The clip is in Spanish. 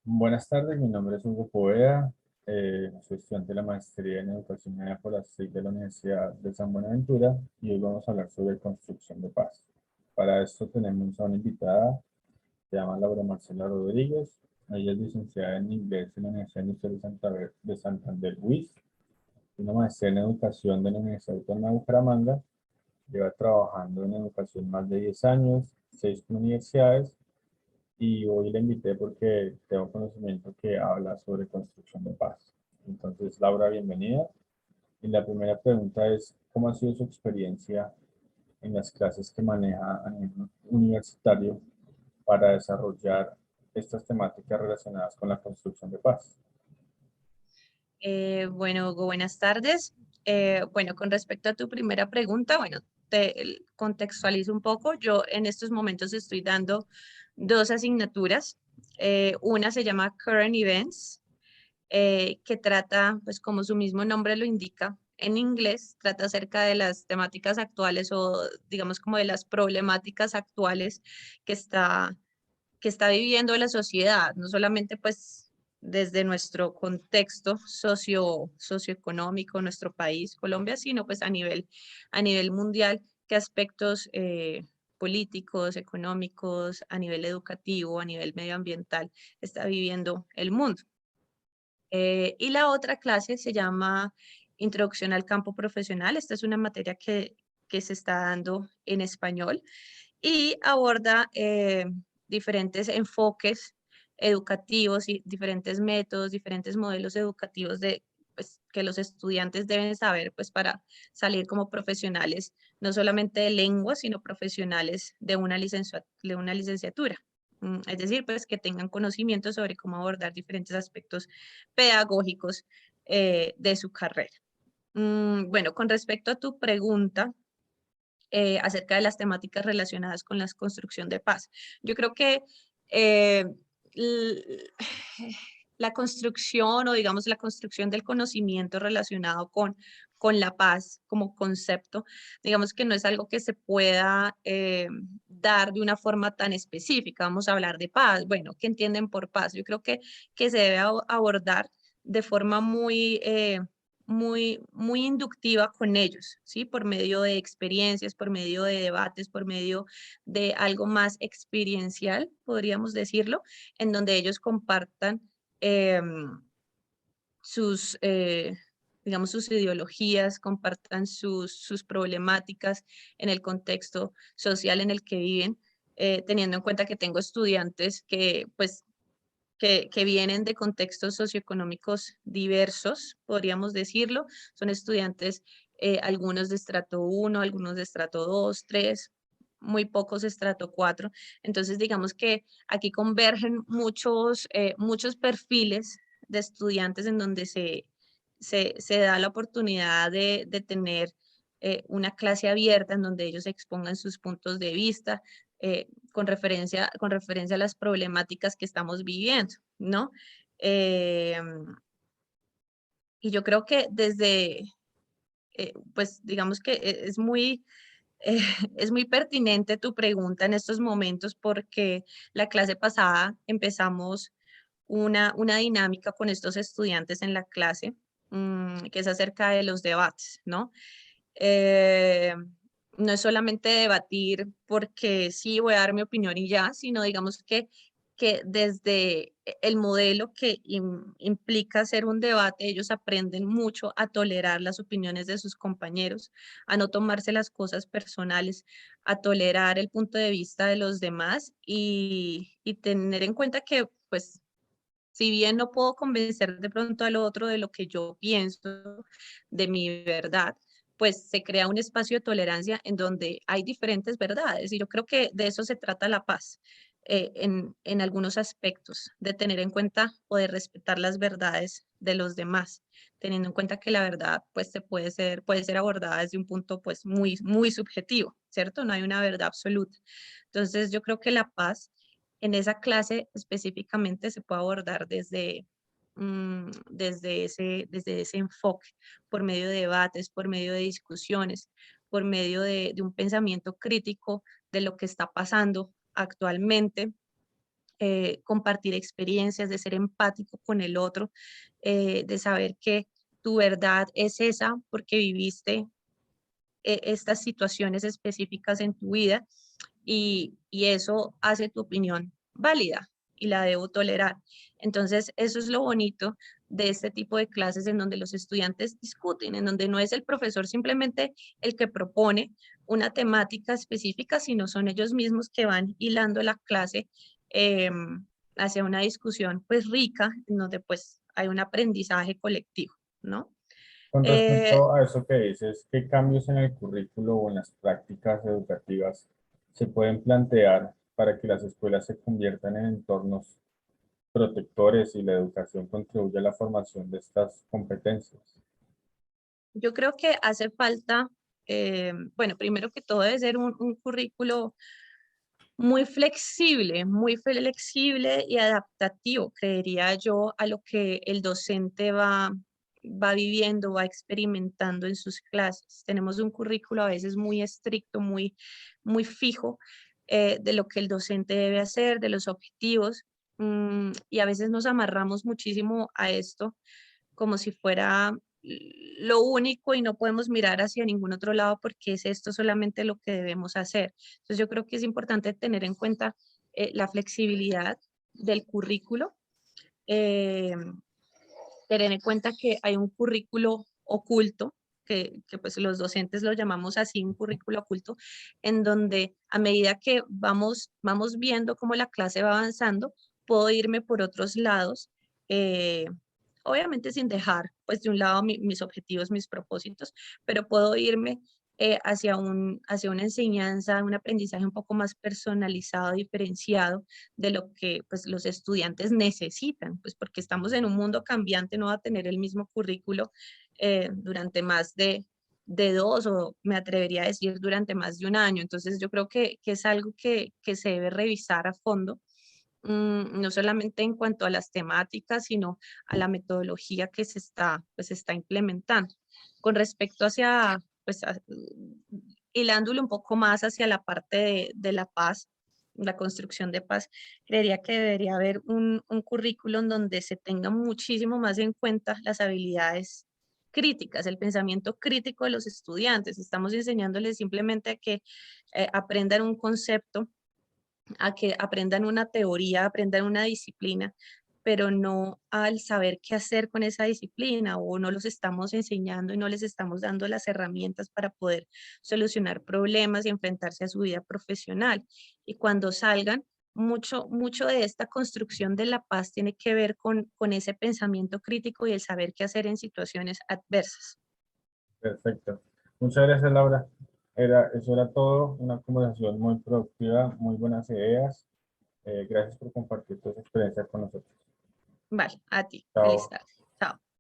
Buenas tardes, mi nombre es Hugo Poveda, soy estudiante de la maestría en Educación Media por la SIC de la Universidad de San Buenaventura y hoy vamos a hablar sobre construcción de paz. Para esto tenemos a una invitada, se llama Laura Marcela Rodríguez, ella es licenciada en inglés en la Universidad Industrial de Santander, UIS, una maestría en educación de la Universidad Autónoma de Bucaramanga, lleva trabajando en educación más de 10 años, 6 universidades y hoy la invité porque tengo conocimiento que habla sobre construcción de paz. Entonces, Laura, bienvenida. Y la primera pregunta es, ¿cómo ha sido su experiencia en las clases que maneja a nivel universitario para desarrollar estas temáticas relacionadas con la construcción de paz? Bueno, Hugo, buenas tardes. Bueno, con respecto a tu primera pregunta, bueno, contextualizo un poco. Yo en estos momentos estoy dando dos asignaturas. Una se llama Current Events, que trata, pues como su mismo nombre lo indica, en inglés, trata acerca de las temáticas actuales o digamos como de las problemáticas actuales que está que está viviendo la sociedad, no solamente pues desde nuestro contexto socioeconómico, nuestro país, Colombia, sino pues a nivel mundial, qué aspectos políticos, económicos, a nivel educativo, a nivel medioambiental está viviendo el mundo. Y la otra clase se llama Introducción al campo profesional. Esta es una materia que se está dando en español y aborda diferentes enfoques educativos y diferentes métodos, diferentes modelos educativos pues, que los estudiantes deben saber pues, para salir como profesionales, no solamente de lengua, sino profesionales de una licenciatura. Es decir, pues que tengan conocimiento sobre cómo abordar diferentes aspectos pedagógicos de su carrera. Bueno, con respecto a tu pregunta, acerca de las temáticas relacionadas con la construcción de paz. Yo creo que eh, l- la construcción o digamos la construcción del conocimiento relacionado con la paz como concepto, digamos que no es algo que se pueda dar de una forma tan específica. Vamos a hablar de paz. Bueno, ¿qué entienden por paz? Yo creo que se debe abordar de forma muy inductiva con ellos, ¿sí? Por medio de experiencias, por medio de debates, por medio de algo más experiencial, podríamos decirlo, en donde ellos compartan em, sus, digamos, sus ideologías, compartan sus problemáticas en el contexto social en el que viven, teniendo en cuenta que tengo estudiantes que, pues, que vienen de contextos socioeconómicos diversos, podríamos decirlo. Son estudiantes, algunos de estrato 1, algunos de estrato 2, 3, muy pocos de estrato 4. Entonces, digamos que aquí convergen muchos perfiles de estudiantes en donde se da la oportunidad de tener una clase abierta en donde ellos expongan sus puntos de vista, con referencia a las problemáticas que estamos viviendo, ¿no? Em, y yo creo que pues digamos que eh, es muy pertinente tu pregunta en estos momentos porque la clase pasada empezamos una dinámica con estos estudiantes en la clase, que es acerca de los debates, ¿no? Eh, no es solamente debatir porque sí voy a dar mi opinión y ya, sino digamos que desde el modelo que implica hacer un debate, ellos aprenden mucho a tolerar las opiniones de sus compañeros, a no tomarse las cosas personales, a tolerar el punto de vista de los demás y tener en cuenta que, pues, si bien no puedo convencer de pronto al otro de lo que yo pienso, de mi verdad, pues se crea un espacio de tolerancia en donde hay diferentes verdades. Y yo creo que de eso se trata la paz, en algunos aspectos, de tener en cuenta o de respetar las verdades de los demás, teniendo en cuenta que la verdad pues puede ser abordada desde un punto pues muy subjetivo, ¿cierto? No hay una verdad absoluta. Entonces yo creo que la paz en esa clase específicamente se puede abordar desde ese enfoque, por medio de debates, por medio de discusiones, por medio de un pensamiento crítico de lo que está pasando actualmente, compartir experiencias, de ser empático con el otro, de saber que tu verdad es esa porque viviste estas situaciones específicas en tu vida y eso hace tu opinión válida y la debo tolerar. Entonces, eso es lo bonito de este tipo de clases en donde los estudiantes discuten, en donde no es el profesor simplemente el que propone una temática específica, sino son ellos mismos que van hilando la clase hacia una discusión pues rica, en donde pues hay un aprendizaje colectivo, ¿no? Con Eh, respecto a eso que dices, ¿qué cambios en el currículo o en las prácticas educativas se pueden plantear para que las escuelas se conviertan en entornos protectores y la educación contribuya a la formación de estas competencias? Yo creo que hace falta, bueno, primero que todo debe ser un currículo muy flexible y adaptativo, creería yo, a lo que el docente va viviendo, va experimentando en sus clases. Tenemos un currículo a veces muy estricto, muy fijo, de lo que el docente debe hacer, de los objetivos, y a veces nos amarramos muchísimo a esto como si fuera lo único y no podemos mirar hacia ningún otro lado porque es esto solamente lo que debemos hacer. Entonces yo creo que es importante tener en cuenta la flexibilidad del currículo, eh, tener en cuenta que hay un currículo oculto, que pues los docentes lo llamamos así, un currículo oculto, en donde a medida que vamos viendo cómo la clase va avanzando, puedo irme por otros lados, eh, obviamente sin dejar pues de un lado mis objetivos, mis propósitos, pero puedo irme hacia una enseñanza, un aprendizaje un poco más personalizado, diferenciado de lo que pues, los estudiantes necesitan, pues porque estamos en un mundo cambiante, no va a tener el mismo currículo durante más de 2 o me atrevería a decir durante más de un año. Entonces yo creo que es algo que se debe revisar a fondo, no solamente en cuanto a las temáticas, sino a la metodología que pues, se está implementando. Con respecto hacia, pues, hilándolo un poco más hacia la parte de la paz, la construcción de paz, creería que debería haber un currículum donde se tenga muchísimo más en cuenta las habilidades críticas, el pensamiento crítico de los estudiantes. Estamos enseñándoles simplemente a que aprendan un concepto, a que aprendan una teoría, aprendan una disciplina, pero no al saber qué hacer con esa disciplina o no los estamos enseñando y no les estamos dando las herramientas para poder solucionar problemas y enfrentarse a su vida profesional. Y cuando salgan, mucho de esta construcción de la paz tiene que ver con ese pensamiento crítico y el saber qué hacer en situaciones adversas. Perfecto. Muchas gracias, Laura. Eso era todo, una conversación muy productiva, muy buenas ideas. Gracias por compartir tu experiencia con nosotros. Vale, a ti. Feliz Chao. tarde. Chao.